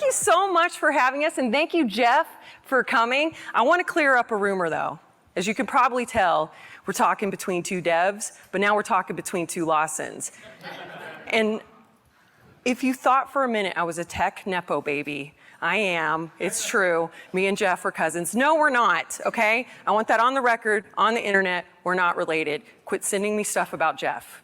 you so much for having us, and thank you, Jeff, for coming. I want to clear up a rumor, though. As you can probably tell, we're talking between two devs, but now we're talking between two Lawsons. And if you thought for a minute I was a tech Nepo baby, I am. It's true. Me and Jeff are cousins. No, we're not, okay? I want that on the record, on the internet. We're not related. Quit sending me stuff about Jeff.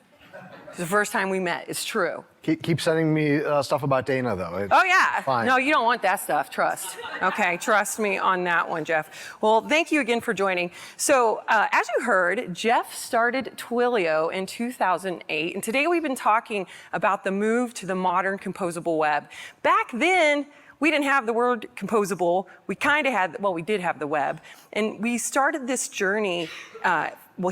It's the first time we met. It's true. Keep sending me stuff about Dana, though. It's yeah. fine. No, you don't want that stuff. Trust. Okay, trust me on that one, Jeff. Well, thank you again for joining. So, as you heard, Jeff started Twilio in 2008, and today we've been talking about the move to the modern composable web. Back then, we didn't have the word composable. We kind of had, well, we did have the web. And we started this journey,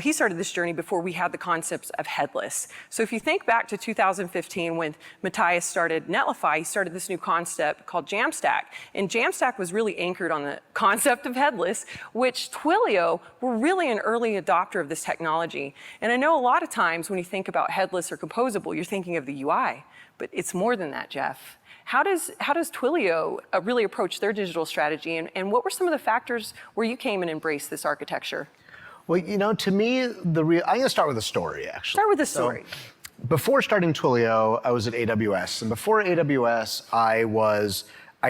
he started this journey before we had the concepts of headless. So if you think back to 2015 when Matthias started Netlify, he started this new concept called Jamstack. And Jamstack was really anchored on the concept of headless, which Twilio were really an early adopter of this technology. And I know a lot of times when you think about headless or composable, you're thinking of the UI, but it's more than that, Jeff. How does Twilio really approach their digital strategy, and what were some of the factors where you came and embraced this architecture? Well, to me, I'm going to start with a story, actually. Start with a story. So, before starting Twilio, I was at AWS, and before AWS, I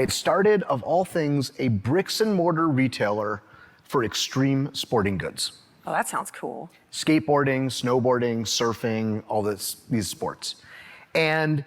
had started, of all things, a bricks and mortar retailer for extreme sporting goods. Oh, that sounds cool. Skateboarding, snowboarding, surfing, all these sports. And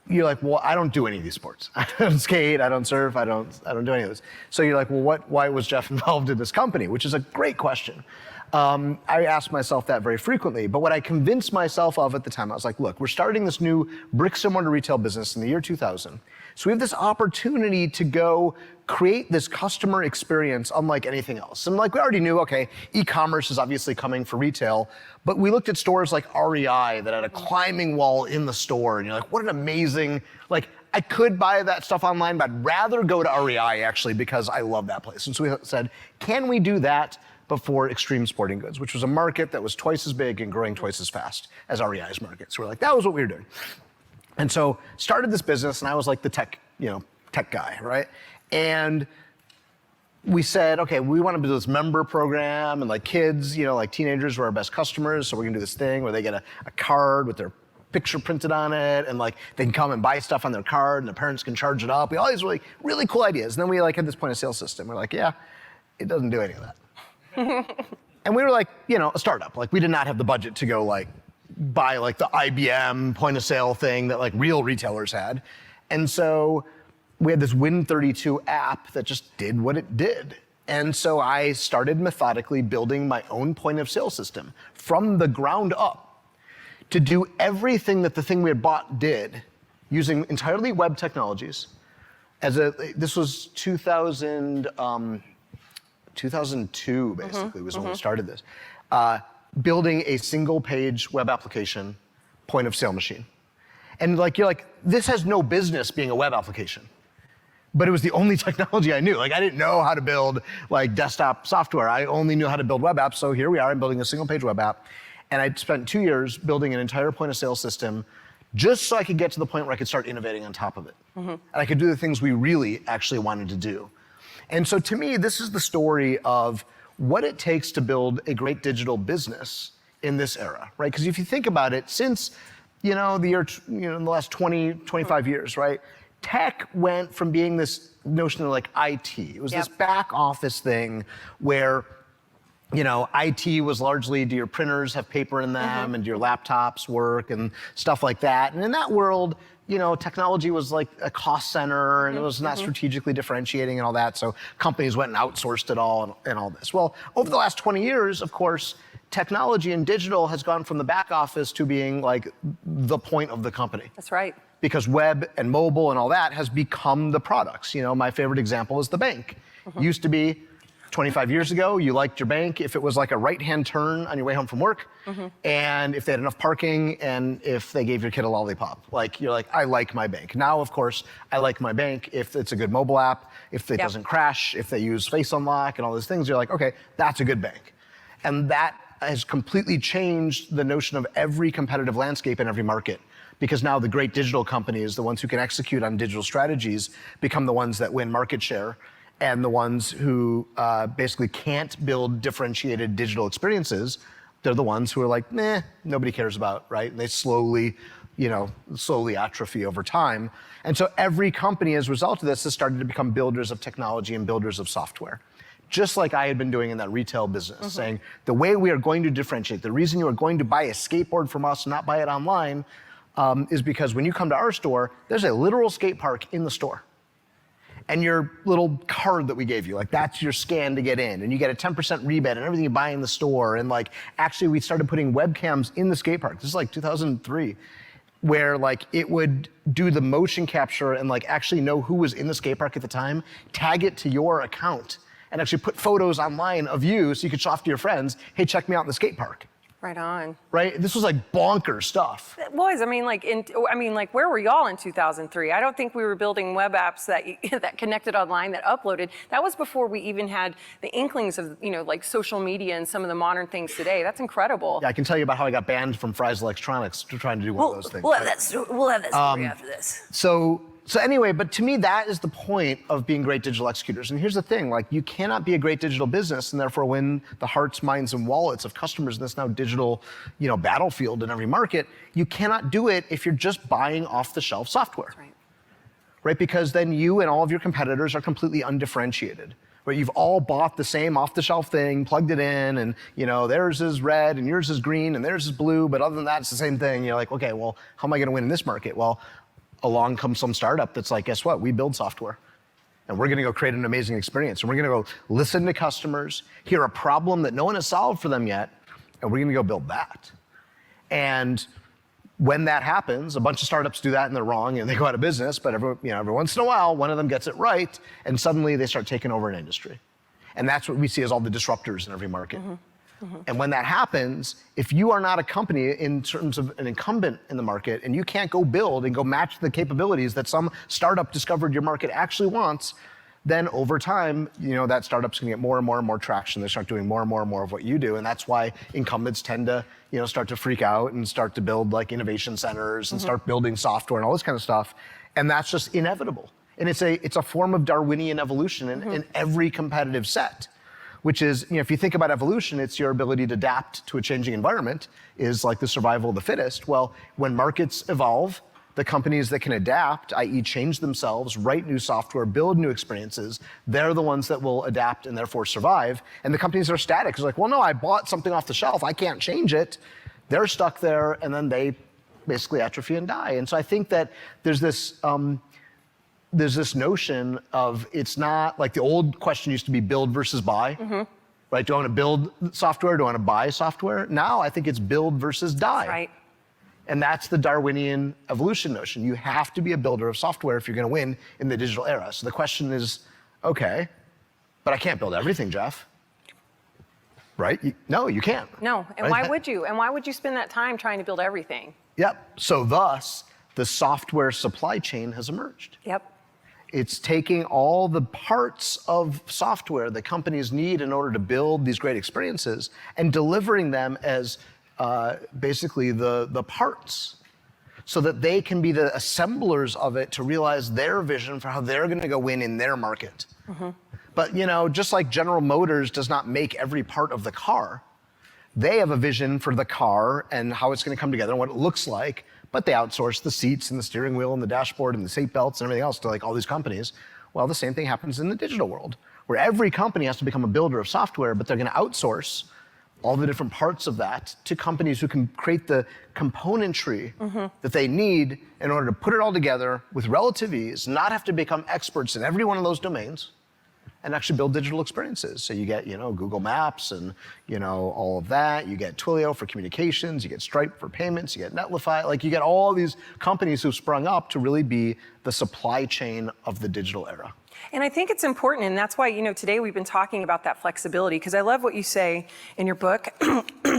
you're like, well, I don't do any of these sports. I don't skate, I don't surf, I don't do any of this. So you're like, well, why was Jeff involved in this company? Which is a great question. I asked myself that very frequently, but what I convinced myself of at the time, I was like, look, we're starting this new bricks and mortar retail business in the year 2000. So we have this opportunity to go create this customer experience unlike anything else. And like we already knew, okay, e-commerce is obviously coming for retail, but we looked at stores like REI that had a climbing wall in the store, and you're like, what an amazing, I could buy that stuff online, but I'd rather go to REI actually because I love that place. And so we said, can we do that before extreme sporting goods, which was a market that was twice as big and growing twice as fast as REI's market. So we're like, that was what we were doing. And so started this business, and I was like the tech guy, right? And we said, okay, we want to do this member program, and like kids, teenagers were our best customers, so we're gonna do this thing where they get a card with their picture printed on it, and like they can come and buy stuff on their card, and the parents can charge it up. We had all these really, really cool ideas. And then we had this point of sale system. We're like, yeah, it doesn't do any of that. And we were like, a startup. Like we did not have the budget to go buy the IBM point of sale thing that real retailers had. And so we had this Win32 app that just did what it did. And so I started methodically building my own point of sale system from the ground up to do everything that the thing we had bought did using entirely web technologies. This was 2002, basically, was when we started this. Building a single page web application point of sale machine. And you're like, this has no business being a web application. But it was the only technology I knew. I didn't know how to build desktop software. I only knew how to build web apps. So here we are, I'm building a single page web app. And I'd spent 2 years building an entire point of sale system just so I could get to the point where I could start innovating on top of it. And I could do the things we really actually wanted to do. And so to me, this is the story of what it takes to build a great digital business in this era, right? Because if you think about it, since the last 20, 25 years, right? Tech went from being this notion of IT. It was this back office thing where, IT was largely, do your printers have paper in them, and do your laptops work and stuff like that. And in that world, technology was like a cost center, and it was not strategically differentiating and all that. So companies went and outsourced it all and all this. Well, over the last 20 years, of course, technology and digital has gone from the back office to being the point of the company. That's right. Because web and mobile and all that has become the products. My favorite example is the bank. Used to be 25 years ago, you liked your bank if it was a right-hand turn on your way home from work, and if they had enough parking, and if they gave your kid a lollipop. You're like, I like my bank. Now, of course, I like my bank if it's a good mobile app, if it doesn't crash, if they use face unlock and all those things. You're like, okay, that's a good bank. And that has completely changed the notion of every competitive landscape in every market. because now the great digital companies, the ones who can execute on digital strategies, become the ones that win market share, and the ones who basically can't build differentiated digital experiences, they're the ones who are like, meh, nobody cares about, right? And they slowly atrophy over time. And so every company as a result of this has started to become builders of technology and builders of software. Just like I had been doing in that retail business, saying the way we are going to differentiate, the reason you are going to buy a skateboard from us and not buy it online is because when you come to our store, there's a literal skate park in the store. And your little card that we gave you, like that's your scan to get in, and you get a 10% rebate on everything you buy in the store. And like, actually we started putting webcams in the skate park. This is like 2003, where like it would do the motion capture and like actually know who was in the skate park at the time, tag it to your account, and actually put photos online of you so you could show off to your friends, hey, check me out in the skate park. Right on. Right? This was like bonkers stuff. It was. I mean, where were y'all in 2003? I don't think we were building web apps that connected online, that uploaded. That was before we even had the inklings of, like social media and some of the modern things today. That's incredible. Yeah, I can tell you about how I got banned from Fry's Electronics for trying to do one of those things. We'll have that story after this. So anyway, but to me, that is the point of being great digital executors. And here's the thing, like you cannot be a great digital business and therefore win the hearts, minds, and wallets of customers in this now digital, battlefield in every market. You cannot do it if you're just buying off-the-shelf software. That's right. Right, because then you and all of your competitors are completely undifferentiated. Right, you've all bought the same off-the-shelf thing, plugged it in, and theirs is red, and yours is green, and theirs is blue, but other than that, it's the same thing. You're like, okay, well, how am I gonna win in this market? Well, along comes some startup that's like, guess what? We build software. And we're gonna go create an amazing experience. And we're gonna go listen to customers, hear a problem that no one has solved for them yet, and we're gonna go build that. And when that happens, a bunch of startups do that and they're wrong and they go out of business, but every once in a while, one of them gets it right, and suddenly they start taking over an industry. And that's what we see as all the disruptors in every market. And when that happens, if you are not a company in terms of an incumbent in the market and you can't go build and go match the capabilities that some startup discovered your market actually wants, then over time, that startup's gonna get more and more and more traction. They start doing more and more and more of what you do. And that's why incumbents tend to, start to freak out and start to build like innovation centers and start building software and all this kind of stuff. And that's just inevitable. And it's a form of Darwinian evolution in every competitive set. Which is, if you think about evolution, it's your ability to adapt to a changing environment is like the survival of the fittest. Well, when markets evolve, the companies that can adapt, i.e. change themselves, write new software, build new experiences, they're the ones that will adapt and therefore survive. And the companies that are static, it's like, well, no, I bought something off the shelf, I can't change it. They're stuck there, and then they basically atrophy and die. And so I think that there's this notion of, it's not like the old question used to be build versus buy, right? Do I want to build software? Do I want to buy software? Now I think it's build versus die. That's right. And that's the Darwinian evolution notion. You have to be a builder of software if you're going to win in the digital era. So the question is, okay, but I can't build everything, Jeff. Right? No, you can't. No, and right? why would you? And why would you spend that time trying to build everything? Yep. So thus, the software supply chain has emerged. Yep. It's taking all the parts of software that companies need in order to build these great experiences and delivering them as basically the parts so that they can be the assemblers of it to realize their vision for how they're gonna go win in their market. But just like General Motors does not make every part of the car, they have a vision for the car and how it's gonna come together and what it looks like, but they outsource the seats and the steering wheel and the dashboard and the seat belts and everything else to like all these companies. Well, the same thing happens in the digital world, where every company has to become a builder of software, but they're gonna outsource all the different parts of that to companies who can create the componentry that they need in order to put it all together with relative ease, not have to become experts in every one of those domains, and actually build digital experiences. So you get, Google Maps and, all of that. You get Twilio for communications, you get Stripe for payments, you get Netlify. Like you get all these companies who've sprung up to really be the supply chain of the digital era. And I think it's important, and that's why, today we've been talking about that flexibility, because I love what you say in your book.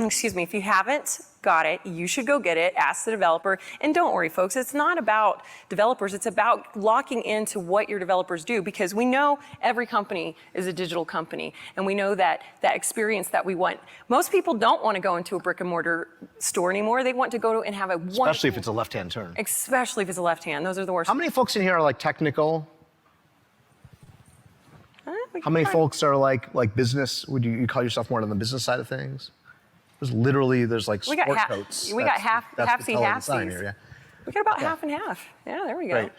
excuse me, if you haven't got it, you should go get it, ask the developer. And don't worry, folks, it's not about developers, it's about locking into what your developers do, because we know every company is a digital company, and we know that that experience that we want. Most people don't want to go into a brick and mortar store anymore. They want to go to and have a wonderful... Especially if it's a left-hand turn. Especially if it's a left-hand. Those are the worst. How many folks in here are like technical? How many folks are like business? Would you call yourself more on the business side of things? There's like sport coats. We got half C, half C's. Here, yeah. We got about half and half. Yeah, there we go. Right.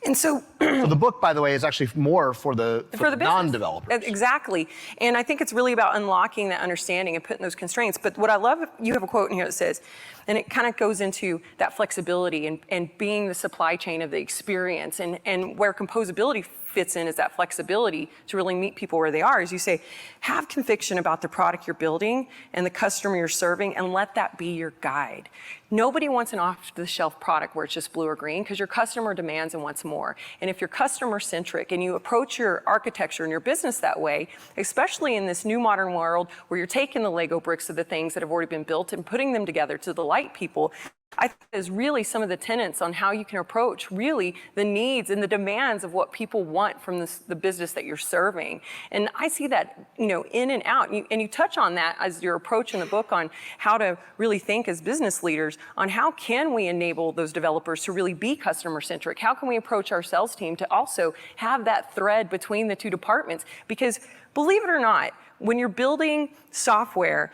And so, so the book, by the way, is actually more for the non-developers. Exactly. And I think it's really about unlocking that understanding and putting those constraints. But what I love, you have a quote in here that says, and it kind of goes into that flexibility and being the supply chain of the experience, and where composability fits in is that flexibility to really meet people where they are. As you say, have conviction about the product you're building and the customer you're serving, and let that be your guide. Nobody wants an off-the-shelf product where it's just blue or green, because your customer demands and wants more. And if you're customer-centric and you approach your architecture and your business that way, especially in this new modern world where you're taking the Lego bricks of the things that have already been built and putting them together to delight people, I think is really some of the tenets on how you can approach really the needs and the demands of what people want from the business that you're serving. And I see that, in and out. And you touch on that as your approach in the book on how to really think as business leaders on how can we enable those developers to really be customer-centric? How can we approach our sales team to also have that thread between the two departments? Because believe it or not, when you're building software,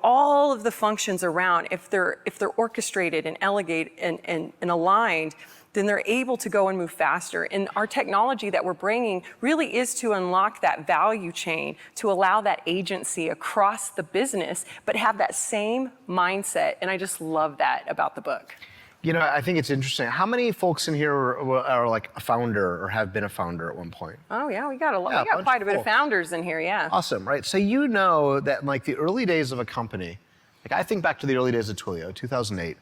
all of the functions around, if they're orchestrated and elegant and aligned, then they're able to go and move faster. And our technology that we're bringing really is to unlock that value chain, to allow that agency across the business, but have that same mindset. And I just love that about the book. I think it's interesting. How many folks in here are like a founder or have been a founder at one point? Oh yeah, we got a lot. We got quite a bit of founders in here, yeah. Awesome, right? So that in like the early days of a company, like I think back to the early days of Twilio, 2008,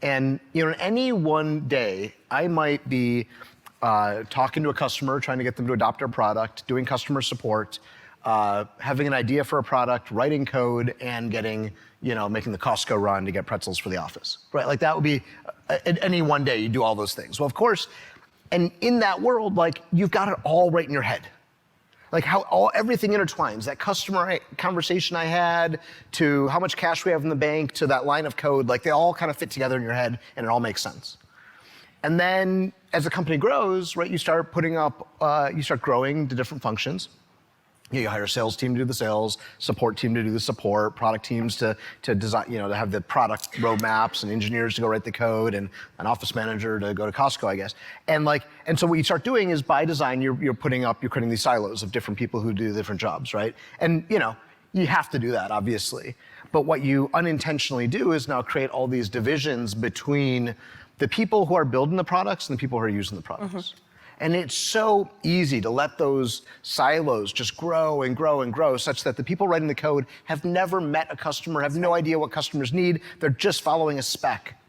and in any one day, I might be talking to a customer, trying to get them to adopt our product, doing customer support, having an idea for a product, writing code, and getting, making the Costco run to get pretzels for the office, right? Like that would be, any one day you do all those things. Well, of course, and in that world, like you've got it all right in your head. Like how everything intertwines, that customer conversation I had to how much cash we have in the bank to that line of code, like they all kind of fit together in your head and it all makes sense. And then as the company grows, right, you start growing to different functions. You hire a sales team to do the sales, support team to do the support, product teams to design, to have the product roadmaps, and engineers to go write the code, and an office manager to go to Costco, I guess. And so what you start doing is by design, you're creating these silos of different people who do different jobs, right? And you have to do that, obviously. But what you unintentionally do is now create all these divisions between the people who are building the products and the people who are using the products. Mm-hmm. And it's so easy to let those silos just grow and grow and grow, such that the people writing the code have never met a customer, have no idea what customers need. They're just following a spec.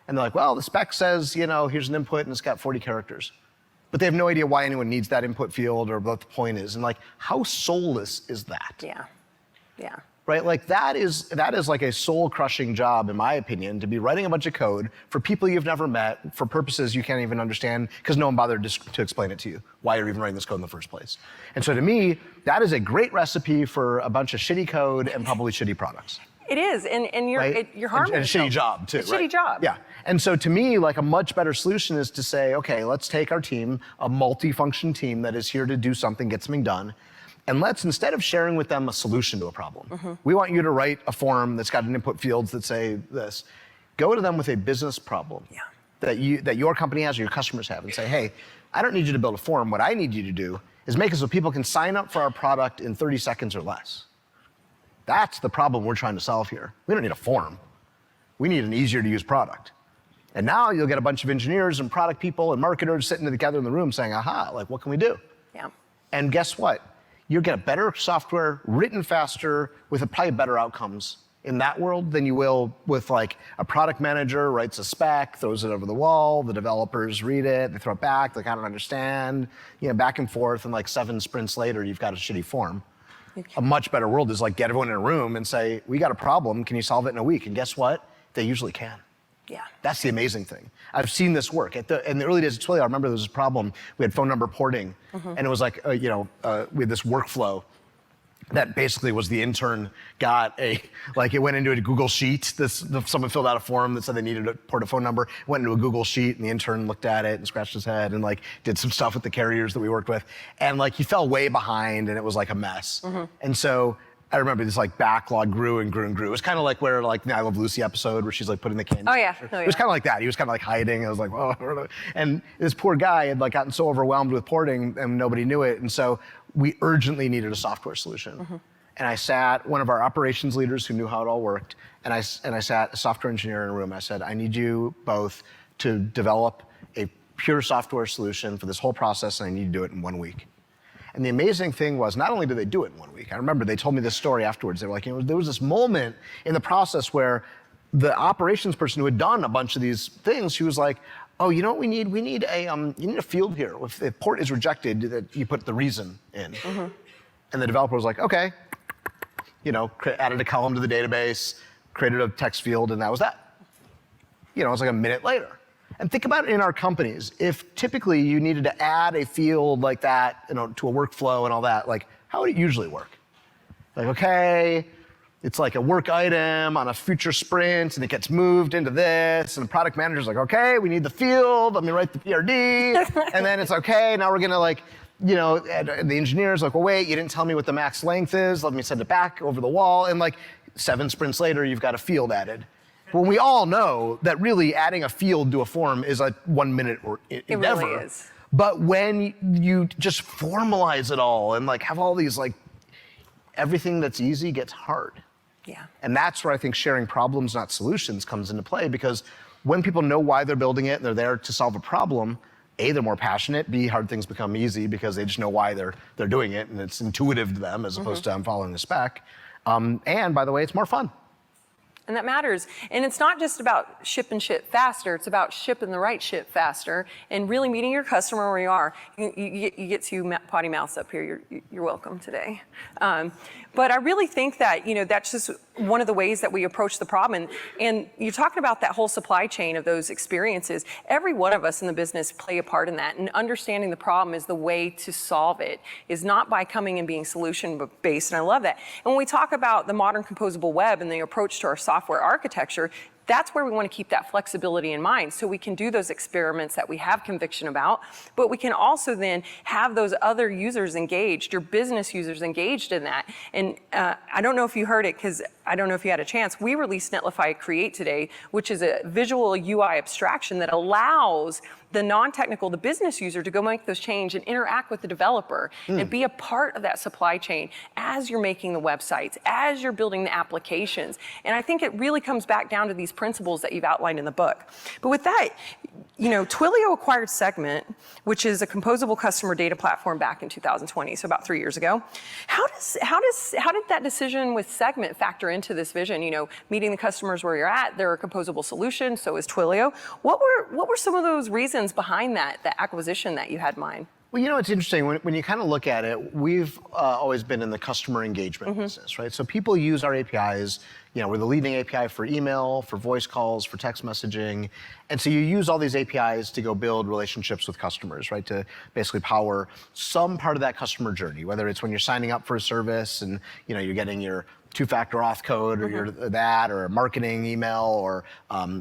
And they're like, well, the spec says, here's an input and it's got 40 characters. But they have no idea why anyone needs that input field or what the point is. And how soulless is that? Yeah, yeah. Right, like that is like a soul-crushing job, in my opinion, to be writing a bunch of code for people you've never met, for purposes you can't even understand, because no one bothered to explain it to you, why you're even writing this code in the first place. And so to me, that is a great recipe for a bunch of shitty code and probably shitty products. It is, and you're right? You're harming and a shitty job too. Shitty job. Yeah, and so to me, like a much better solution is to say, okay, let's take our team, a multi-function team that is here to do something, get something done. And let's, instead of sharing with them a solution to a problem, mm-hmm. we want you to write a form that's got an input fields that say this. Go to them with a business problem that your company has or your customers have and say, hey, I don't need you to build a form. What I need you to do is make it so people can sign up for our product in 30 seconds or less. That's the problem we're trying to solve here. We don't need a form. We need an easier to use product. And now you'll get a bunch of engineers and product people and marketers sitting together in the room saying, aha, like what can we do? Yeah. And guess what? You'll get better software written faster with probably better outcomes in that world than you will with like a product manager writes a spec, throws it over the wall, the developers read it, they throw it back, they kind of understand, back and forth, and like 7 sprints later, you've got a shitty form. A much better world is like get everyone in a room and say, we got a problem, can you solve it in a week? And guess what? They usually can. Yeah. That's the amazing thing. I've seen this work. In the early days of Twilio, I remember there was this problem. We had phone number porting, and it was like, we had this workflow that basically was the intern got it went into a Google Sheet. Someone filled out a form that said they needed to port a phone number, went into a Google Sheet, and the intern looked at it and scratched his head and did some stuff with the carriers that we worked with. And he fell way behind, and it was a mess. And so I remember this backlog grew and grew and grew. It was kind of like where the I Love Lucy episode where she's putting the candy. Oh yeah. It was kind of like that. He was kind of hiding. I was like, whoa. And this poor guy had gotten so overwhelmed with porting and nobody knew it. And so we urgently needed a software solution. And I sat one of our operations leaders who knew how it all worked, and I sat a software engineer in a room. I said, I need you both to develop a pure software solution for this whole process, and I need to do it in 1 week. And the amazing thing was, not only did they do it in 1 week, I remember they told me this story afterwards. They were like, there was this moment in the process where the operations person who had done a bunch of these things, she was like, oh, you know what we need? We need you need a field here. If the port is rejected, that you put the reason in. And the developer was like, okay. Added a column to the database, created a text field, and that was that. It was a minute later. And think about it in our companies. If typically you needed to add a field like that, to a workflow and all that, how would it usually work? Okay, it's a work item on a future sprint, and it gets moved into this, and the product manager's like, okay, we need the field, let me write the PRD, and then it's okay, now we're gonna the engineer's like, well, wait, you didn't tell me what the max length is. Let me send it back over the wall. And 7 sprints later, you've got a field added. Well, we all know that really adding a field to a form is a 1 minute endeavor. It really is. But when you just formalize it all and have all these everything that's easy gets hard. Yeah. And that's where I think sharing problems, not solutions, comes into play, because when people know why they're building it and they're there to solve a problem, A, they're more passionate. B, hard things become easy because they just know why they're doing it, and it's intuitive to them as opposed to I'm following the spec. And by the way, it's more fun. And that matters. And it's not just about ship and ship faster. It's about shipping the right ship faster and really meeting your customer where you are. You get to potty mouths up here. You're welcome today. But I really think that, that's just one of the ways that we approach the problem. And you're talking about that whole supply chain of those experiences. Every one of us in the business play a part in that. And understanding the problem is the way to solve it, is not by coming and being solution-based. And I love that. And when we talk about the modern composable web and the approach to our software architecture, that's where we want to keep that flexibility in mind, so we can do those experiments that we have conviction about, but we can also then have those other users engaged, your business users engaged in that. And I don't know if you heard it, because I don't know if you had a chance. We released Netlify Create today, which is a visual UI abstraction that allows the non-technical, the business user, to go make those changes and interact with the developer and be a part of that supply chain as you're making the websites, as you're building the applications. And I think it really comes back down to these principles that you've outlined in the book. But with that, Twilio acquired Segment, which is a composable customer data platform, back in 2020, so about 3 years ago. How did that decision with Segment factor into this vision? Meeting the customers where you're at, they're a composable solution, so is Twilio. What were some of those reasons behind that acquisition that you had in mind? Well, it's interesting. When you kind of look at it, we've always been in the customer engagement business, right? So people use our APIs. We're the leading API for email, for voice calls, for text messaging. And so you use all these APIs to go build relationships with customers, right? To basically power some part of that customer journey, whether it's when you're signing up for a service and you're getting your 2-factor auth code, or a marketing email, or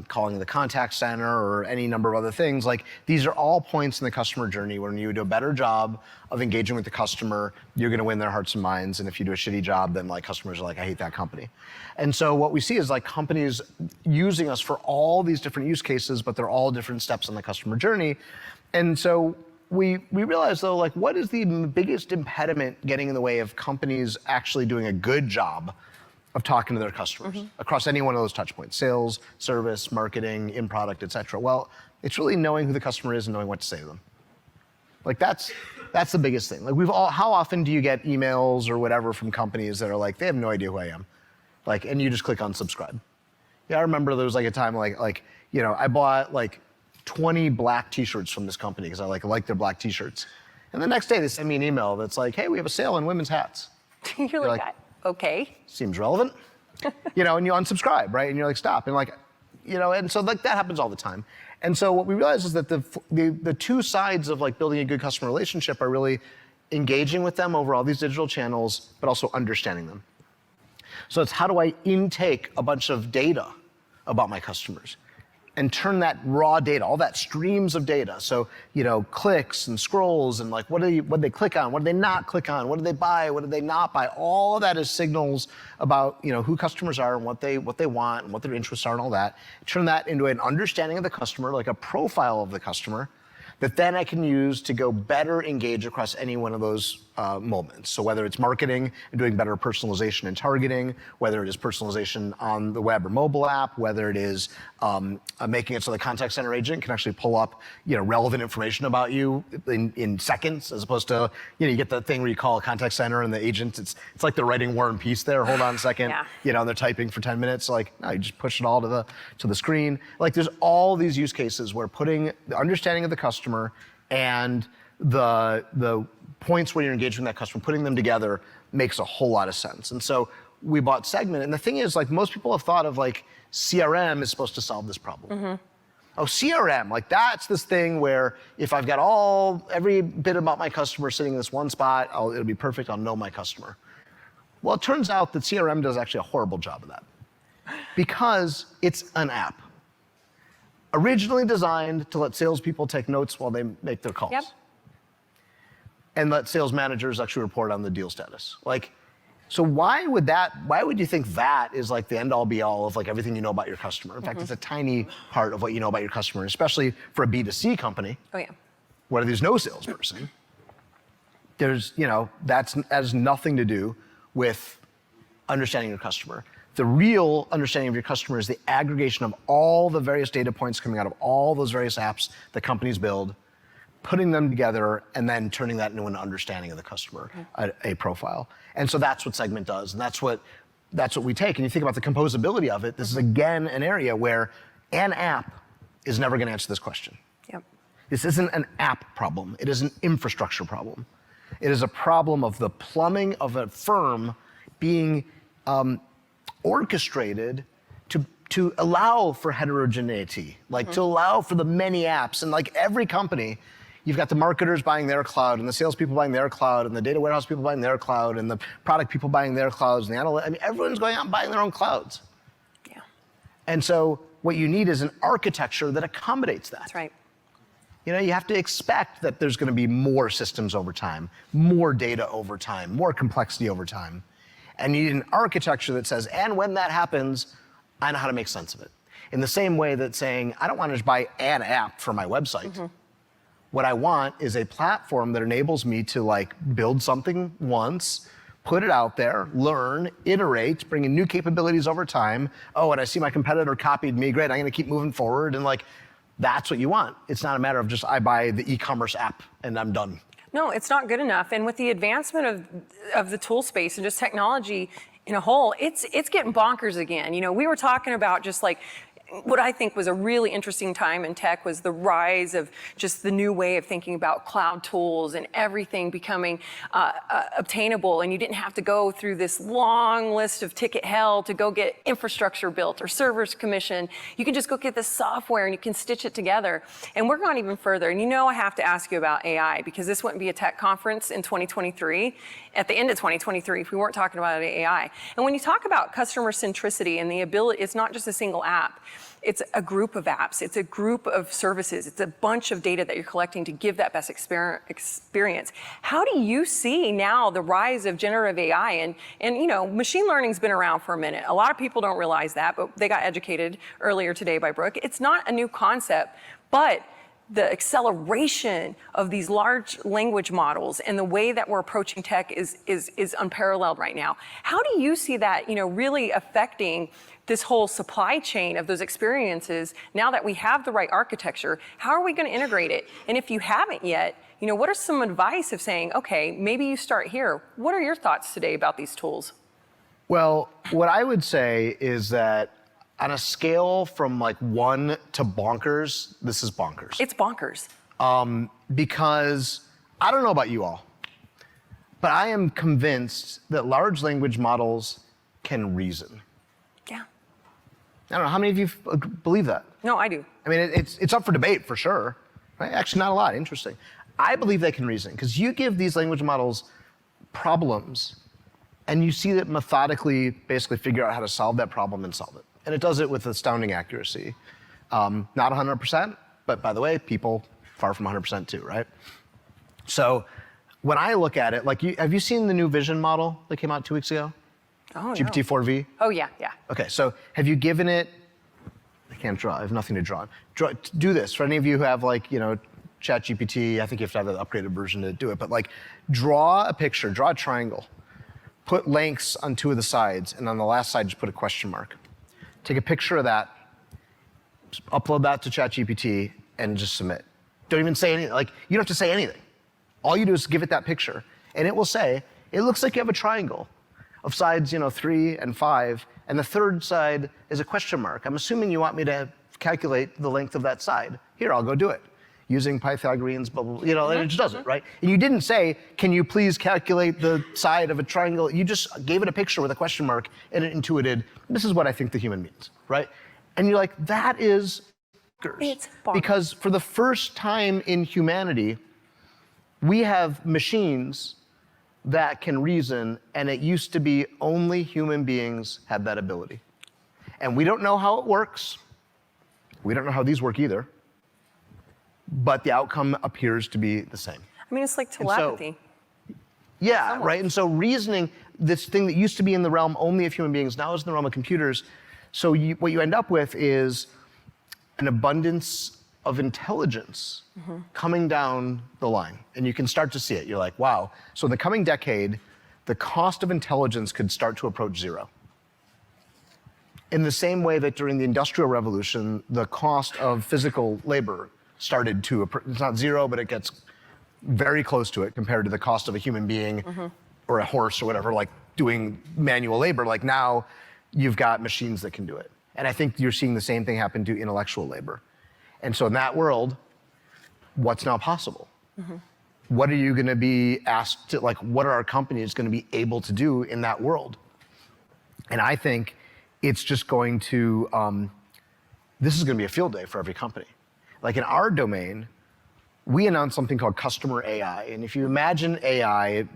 calling the contact center, or any number of other things. These are all points in the customer journey when you do a better job of engaging with the customer, you're going to win their hearts and minds. And if you do a shitty job, then customers are like, I hate that company. And so what we see is companies using us for all these different use cases, but they're all different steps on the customer journey. And so we realized, though, what is the biggest impediment getting in the way of companies actually doing a good job of talking to their customers across any one of those touch points: sales, service, marketing, in product, et cetera? Well, it's really knowing who the customer is and knowing what to say to them. That's the biggest thing. How often do you get emails or whatever from companies that are they have no idea who I am? And you just click on subscribe. Yeah, I remember there was a time I bought 20 black t-shirts from this company because I like their black t-shirts. And the next day they send me an email that's hey, we have a sale on women's hats. You're like, okay. Seems relevant. And you unsubscribe, right? And you're like, stop. And and so like that happens all the time. And so what we realize is that the two sides of like building a good customer relationship are really engaging with them over all these digital channels, but also understanding them. So it's how do I intake a bunch of data about my customers and turn that raw data, all that streams of data. So, clicks and scrolls and like what do they click on? What do they not click on? What do they buy? What do they not buy? All of that is signals about, who customers are and what they want and what their interests are and all that. Turn that into an understanding of the customer, like a profile of the customer, that then I can use to go better engage across any one of those moments. So whether it's marketing and doing better personalization and targeting, whether it is personalization on the web or mobile app, whether it is making it so the contact center agent can actually pull up relevant information about you in seconds, as opposed to you get the thing where you call a contact center and the agent, it's like they're writing War and Peace there. Hold on a second, yeah. And they're typing for 10 minutes. Like no, you just push it all to the screen. Like there's all these use cases where putting the understanding of the customer and the points where you're engaging that customer, putting them together makes a whole lot of sense. And so we bought Segment. And the thing is, like most people have thought of like CRM is supposed to solve this problem. Mm-hmm. Oh, CRM, like that's this thing where if I've got every bit about my customer sitting in this one spot, it'll be perfect, I'll know my customer. Well, it turns out that CRM does actually a horrible job of that because it's an app. Originally designed to let salespeople take notes while they make their calls. Yep. And let sales managers actually report on the deal status. So why would you think that is like the end all be all of like everything you know about your customer? In fact, it's a tiny part of what you know about your customer, especially for a B2C company. Oh yeah. Where there's no salesperson. That has nothing to do with understanding your customer. The real understanding of your customer is the aggregation of all the various data points coming out of all those various apps that companies build, putting them together, and then turning that into an understanding of the customer, a profile. And so that's what Segment does, and that's what we take. And you think about the composability of it, this is again an area where an app is never gonna answer this question. Yep. This isn't an app problem, it is an infrastructure problem. It is a problem of the plumbing of a firm being orchestrated to allow for heterogeneity, to allow for the many apps. And like every company, you've got the marketers buying their cloud, and the salespeople buying their cloud, and the data warehouse people buying their cloud, and the product people buying their clouds, and everyone's going out and buying their own clouds. Yeah. And so what you need is an architecture that accommodates that. That's right. You have to expect that there's going to be more systems over time, more data over time, more complexity over time. And you need an architecture that says, and when that happens, I know how to make sense of it. In the same way that saying, I don't want to just buy an app for my website. Mm-hmm. What I want is a platform that enables me to build something once, put it out there, learn, iterate, bring in new capabilities over time. Oh, and I see my competitor copied me, great, I'm going to keep moving forward. And that's what you want. It's not a matter of just, I buy the e-commerce app and I'm done. No, it's not good enough. And with the advancement of the tool space and just technology in a whole, it's getting bonkers again. We were talking about just what I think was a really interesting time in tech was the rise of just the new way of thinking about cloud tools and everything becoming obtainable, and you didn't have to go through this long list of ticket hell to go get infrastructure built or servers commissioned. You can just go get this software and you can stitch it together. And we're going even further. And I have to ask you about AI because this wouldn't be a tech conference in 2023, at the end of 2023, if we weren't talking about AI. And when you talk about customer centricity and the ability, it's not just a single app. It's a group of apps. It's a group of services. It's a bunch of data that you're collecting to give that best experience. How do you see now the rise of generative AI? And machine learning's been around for a minute. A lot of people don't realize that, but they got educated earlier today by Brooke. It's not a new concept, but the acceleration of these large language models and the way that we're approaching tech is unparalleled right now. How do you see that, really affecting this whole supply chain of those experiences now that we have the right architecture? How are we going to integrate it? And if you haven't yet, what are some advice of saying, okay, maybe you start here? What are your thoughts today about these tools? Well, what I would say is that on a scale from 1 to bonkers, this is bonkers. It's bonkers. Because I don't know about you all. But I am convinced that large language models can reason. Yeah. I don't know, how many of you believe that? No, I do. I mean, it's up for debate for sure. Right? Actually, not a lot. Interesting. I believe they can reason because you give these language models problems and you see it methodically basically figure out how to solve that problem and solve it. And it does it with astounding accuracy. Not 100%, but by the way, people far from 100% too, right? So when I look at it, like, have you seen the new vision model that came out 2 weeks ago? Oh, GPT-4V? Oh, yeah. Okay, so have you given it, I can't draw, I have nothing to draw. Do this, for any of you who have like, ChatGPT, I think you have to have the upgraded version to do it, but like draw a picture, draw a triangle, put lengths on 2 of the sides, and on the last side just put a question mark. Take a picture of that, upload that to ChatGPT, and just submit. Don't even say anything, like you don't have to say anything. All you do is give it that picture, and it will say, it looks like you have a triangle of sides 3 and 5, and the third side is a question mark. I'm assuming you want me to calculate the length of that side. Here, I'll go do it. Using Pythagorean's bubble, and it just does it, right? And you didn't say, can you please calculate the side of a triangle? You just gave it a picture with a question mark, and it intuited, this is what I think the human means, right? And you're like, that is bonkers. It's bonkers. Because for the first time in humanity, we have machines that can reason, and it used to be only human beings had that ability. And we don't know how it works. We don't know how these work either. But the outcome appears to be the same. I mean, it's like telepathy. Yeah, right? And so reasoning, this thing that used to be in the realm only of human beings, now is in the realm of computers. So what you end up with is an abundance of intelligence coming down the line. And you can start to see it. You're like, wow. So in the coming decade, the cost of intelligence could start to approach 0. In the same way that during the Industrial Revolution, the cost of physical labor started to, it's not 0, but it gets very close to it compared to the cost of a human being or a horse or whatever, like doing manual labor. Like now, you've got machines that can do it. And I think you're seeing the same thing happen to intellectual labor. And so in that world, what's now possible? What are you gonna be asked to, like, what are our companies gonna be able to do in that world? And I think it's just going to, this is gonna be a field day for every company. Like in our domain, we announced something called customer AI. And if you imagine AI,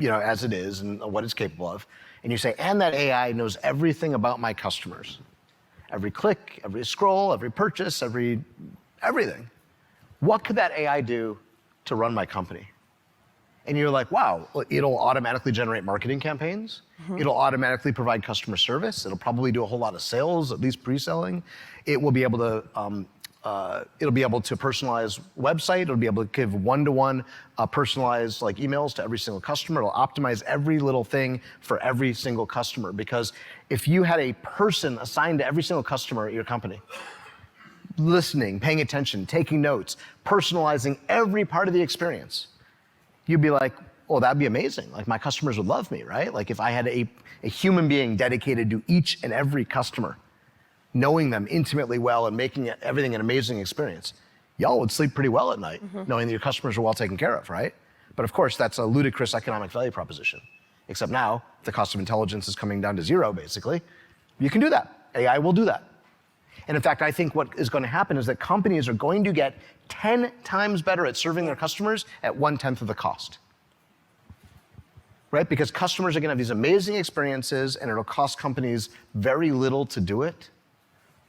as it is and what it's capable of, and you say, and that AI knows everything about my customers. Every click, every scroll, every purchase, everything. What could that AI do to run my company? And you're like, wow, it'll automatically generate marketing campaigns. It'll automatically provide customer service. It'll probably do a whole lot of sales, at least pre-selling. It will be able to personalize website. It'll be able to give one-to-one personalized emails to every single customer. It'll optimize every little thing for every single customer. Because if you had a person assigned to every single customer at your company, listening, paying attention, taking notes, personalizing every part of the experience, you'd be like, oh, that'd be amazing. Like my customers would love me, right? Like if I had a human being dedicated to each and every customer, knowing them intimately well and making everything an amazing experience, y'all would sleep pretty well at night, knowing that your customers are well taken care of, right? But of course, that's a ludicrous economic value proposition. Except now, the cost of intelligence is coming down to 0, basically. You can do that. AI will do that. And in fact, I think what is going to happen is that companies are going to get 10 times better at serving their customers at 1/10 of the cost. Right? Because customers are going to have these amazing experiences and it'll cost companies very little to do it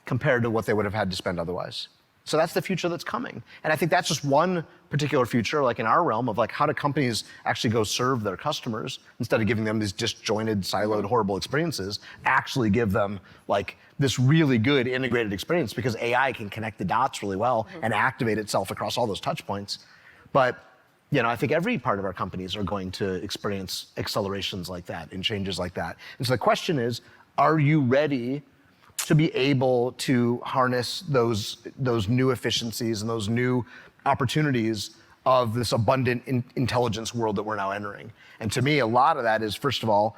compared to what they would have had to spend otherwise. So that's the future that's coming. And I think that's just one particular future, like in our realm, of like how do companies actually go serve their customers instead of giving them these disjointed, siloed, horrible experiences, actually give them like this really good integrated experience because AI can connect the dots really well and activate itself across all those touch points. But I think every part of our companies are going to experience accelerations like that and changes like that. And so the question is, are you ready to be able to harness those new efficiencies and those new opportunities of this abundant intelligence world that we're now entering? And to me, a lot of that is, first of all,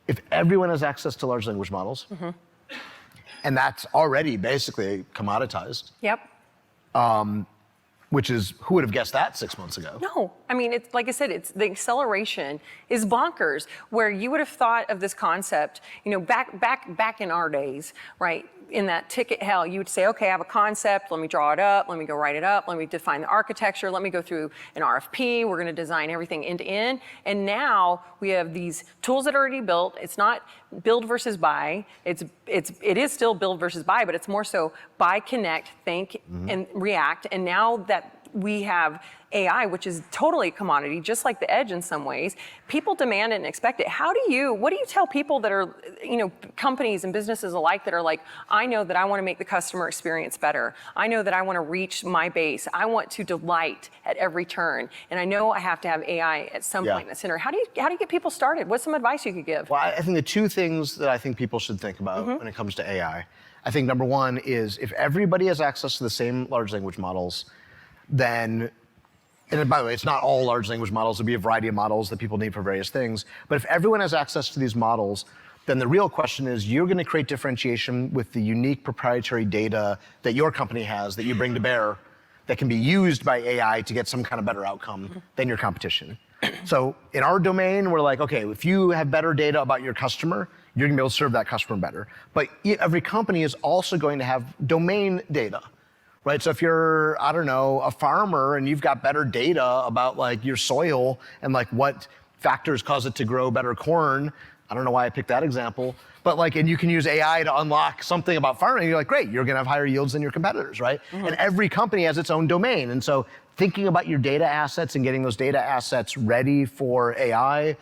if everyone has access to large language models, and that's already basically commoditized. Yep. which is, who would have guessed that 6 months ago? No, I mean, it's like I said, it's the acceleration is bonkers. Where you would have thought of this concept, back in our days, right? In that ticket hell, you would say, okay, I have a concept, let me draw it up, let me go write it up, let me define the architecture, let me go through an RFP, we're gonna design everything end to end. And now we have these tools that are already built. It's not build versus buy. It is still build versus buy, but it's more so buy, connect, think, and react. And now that we have AI, which is totally a commodity, just like the edge in some ways, people demand it and expect it. What do you tell people that are, companies and businesses alike that are like, I know that I want to make the customer experience better. I know that I want to reach my base. I want to delight at every turn. And I know I have to have AI at some point in the center. How do you get people started? What's some advice you could give? Well, I think the two things that I think people should think about when it comes to AI, I think number one is if everybody has access to the same large language models, then, and by the way, it's not all large language models. There'll be a variety of models that people need for various things. But if everyone has access to these models, then the real question is you're going to create differentiation with the unique proprietary data that your company has that you bring to bear that can be used by AI to get some kind of better outcome than your competition. So in our domain, we're like, okay, if you have better data about your customer, you're going to be able to serve that customer better. But every company is also going to have domain data. Right, so if you're, I don't know, a farmer and you've got better data about like your soil and like what factors cause it to grow better corn, I don't know why I picked that example, but like, and you can use AI to unlock something about farming, you're like, great, you're gonna have higher yields than your competitors, right? And every company has its own domain. And so thinking about your data assets and getting those data assets ready for AI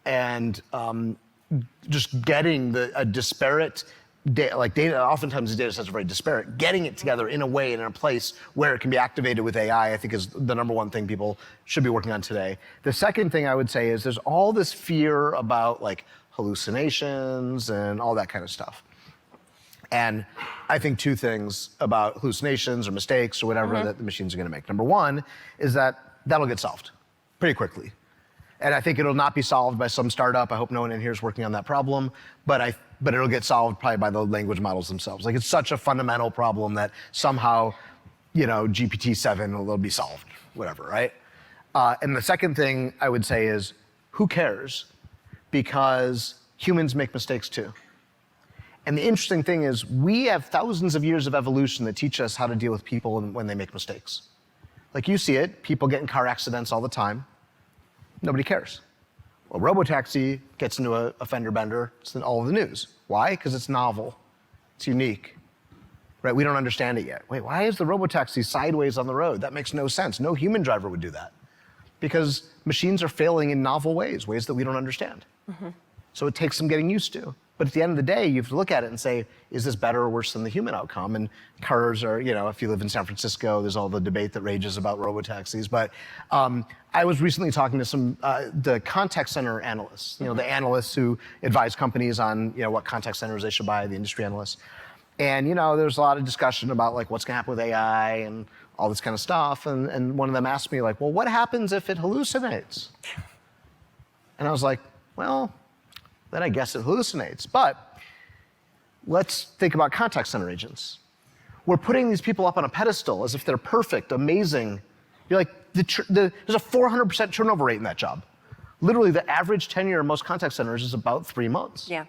and just getting a disparate data, oftentimes the data sets are very disparate. Getting it together in a way and in a place where it can be activated with AI, I think is the number one thing people should be working on today. The second thing I would say is there's all this fear about like hallucinations and all that kind of stuff. And I think two things about hallucinations or mistakes or whatever that the machines are gonna make. Number one is that'll get solved pretty quickly. And I think it'll not be solved by some startup. I hope no one in here is working on that problem, but it'll get solved probably by the language models themselves. Like it's such a fundamental problem that somehow, GPT-7 will be solved, whatever, right? And the second thing I would say is, who cares? Because humans make mistakes too. And the interesting thing is we have thousands of years of evolution that teach us how to deal with people when they make mistakes. Like you see it, people get in car accidents all the time. Nobody cares. Well, robotaxi gets into a fender bender, it's in all of the news. Why? Because it's novel, it's unique, right? We don't understand it yet. Wait, why is the robotaxi sideways on the road? That makes no sense. No human driver would do that because machines are failing in novel ways that we don't understand. So it takes some getting used to. But at the end of the day, you have to look at it and say, is this better or worse than the human outcome? And cars are, if you live in San Francisco, there's all the debate that rages about robotaxis. But I was recently talking to the contact center analysts, the analysts who advise companies on, what contact centers they should buy, the industry analysts. And, there's a lot of discussion about like what's gonna happen with AI and all this kind of stuff. And one of them asked me like, well, what happens if it hallucinates? And I was like, well, then I guess it hallucinates. But let's think about contact center agents. We're putting these people up on a pedestal as if they're perfect, amazing. You're like, there's a 400% turnover rate in that job. Literally, the average tenure in most contact centers is about 3 months. Yeah.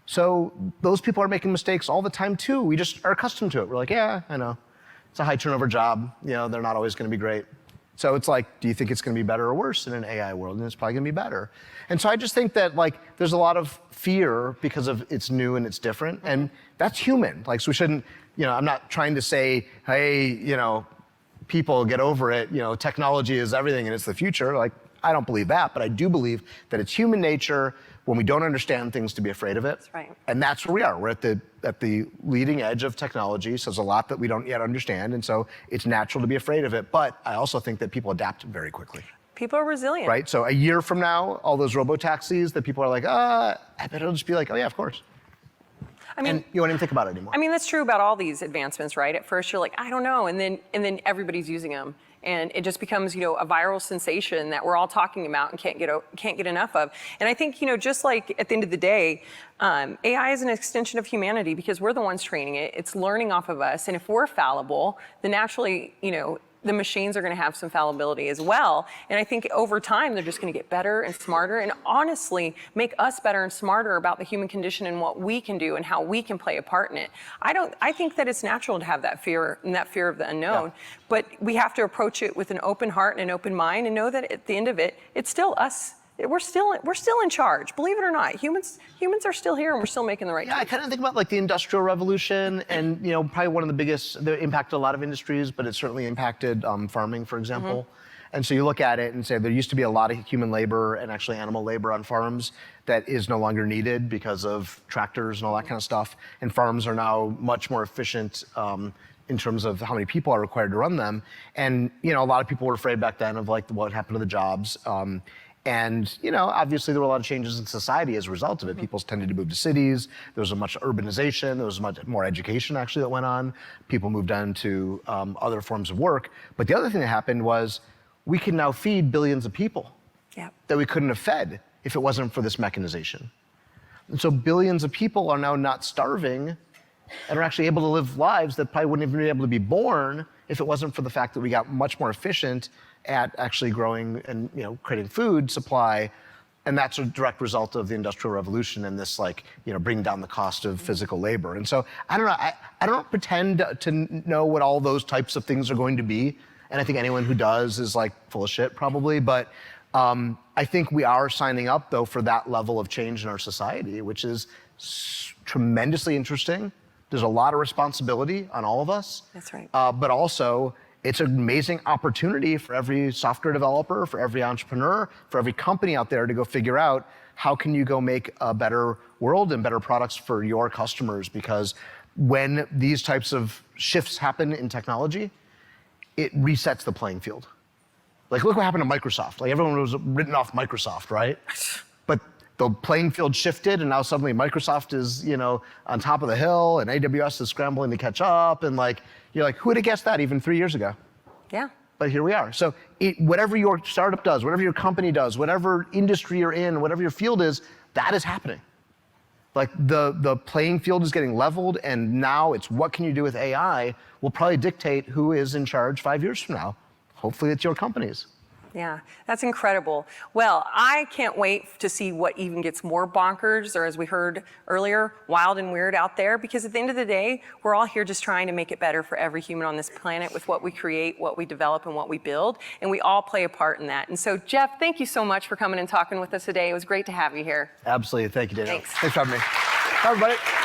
So those people are making mistakes all the time too. We just are accustomed to it. We're like, yeah, I know. It's a high turnover job. They're not always gonna be great. So it's like, do you think it's gonna be better or worse in an AI world? And it's probably gonna be better. And so I just think that like, there's a lot of fear because of it's new and it's different. And that's human. Like, so we shouldn't, I'm not trying to say, hey, people get over it. Technology is everything and it's the future. Like, I don't believe that, but I do believe that it's human nature when we don't understand things to be afraid of it. That's right. And that's where we are. We're at the leading edge of technology, so there's a lot that we don't yet understand, and so it's natural to be afraid of it. But I also think that people adapt very quickly. People are resilient. Right? So a year from now, all those robo-taxis that people are like, I bet it'll just be like, oh yeah, of course. And you won't even think about it anymore. I mean, that's true about all these advancements, right? At first you're like, I don't know, and then everybody's using them. And it just becomes, a viral sensation that we're all talking about and can't get enough of. And I think, just like at the end of the day, AI is an extension of humanity because we're the ones training it. It's learning off of us. And if we're fallible, then naturally, the machines are going to have some fallibility as well. And I think over time, they're just going to get better and smarter and honestly make us better and smarter about the human condition and what we can do and how we can play a part in it. I think that it's natural to have that fear and that fear of the unknown, but we have to approach it with an open heart and an open mind and know that at the end of it, it's still us. We're still in charge, believe it or not. Humans are still here, and we're still making the right choice. I kind of think about like the Industrial Revolution, and probably one of the biggest. That impacted a lot of industries, but it certainly impacted farming, for example. And so you look at it and say there used to be a lot of human labor and actually animal labor on farms that is no longer needed because of tractors and all that kind of stuff. And farms are now much more efficient in terms of how many people are required to run them. And a lot of people were afraid back then of like what happened to the jobs. And obviously there were a lot of changes in society as a result of it. People tended to move to cities. There was a much urbanization. There was much more education actually that went on. People moved on to other forms of work. But the other thing that happened was we can now feed billions of people that we couldn't have fed if it wasn't for this mechanization. And so billions of people are now not starving and are actually able to live lives that probably wouldn't even be able to be born if it wasn't for the fact that we got much more efficient at actually growing and creating food supply. And that's a direct result of the Industrial Revolution and this bringing down the cost of physical labor. And so I don't know, I don't pretend to know what all those types of things are going to be. And I think anyone who does is like full of shit probably. But I think we are signing up though for that level of change in our society, which is tremendously interesting. There's a lot of responsibility on all of us. That's right. But also, it's an amazing opportunity for every software developer, for every entrepreneur, for every company out there to go figure out how can you go make a better world and better products for your customers. Because when these types of shifts happen in technology, it resets the playing field. Like look what happened to Microsoft. Like everyone was written off Microsoft, right? But the playing field shifted and now suddenly Microsoft is, on top of the hill and AWS is scrambling to catch up and you're like, who would have guessed that even 3 years ago? Yeah. But here we are. So whatever your startup does, whatever your company does, whatever industry you're in, whatever your field is, that is happening. Like the playing field is getting leveled and now it's what can you do with AI will probably dictate who is in charge 5 years from now. Hopefully it's your companies. Yeah, that's incredible. Well, I can't wait to see what even gets more bonkers, or as we heard earlier, wild and weird out there, because at the end of the day, we're all here just trying to make it better for every human on this planet with what we create, what we develop, and what we build, and we all play a part in that. And so, Jeff, thank you so much for coming and talking with us today. It was great to have you here. Absolutely, thank you, Daniel. Thanks. Thanks for having me. Bye, everybody.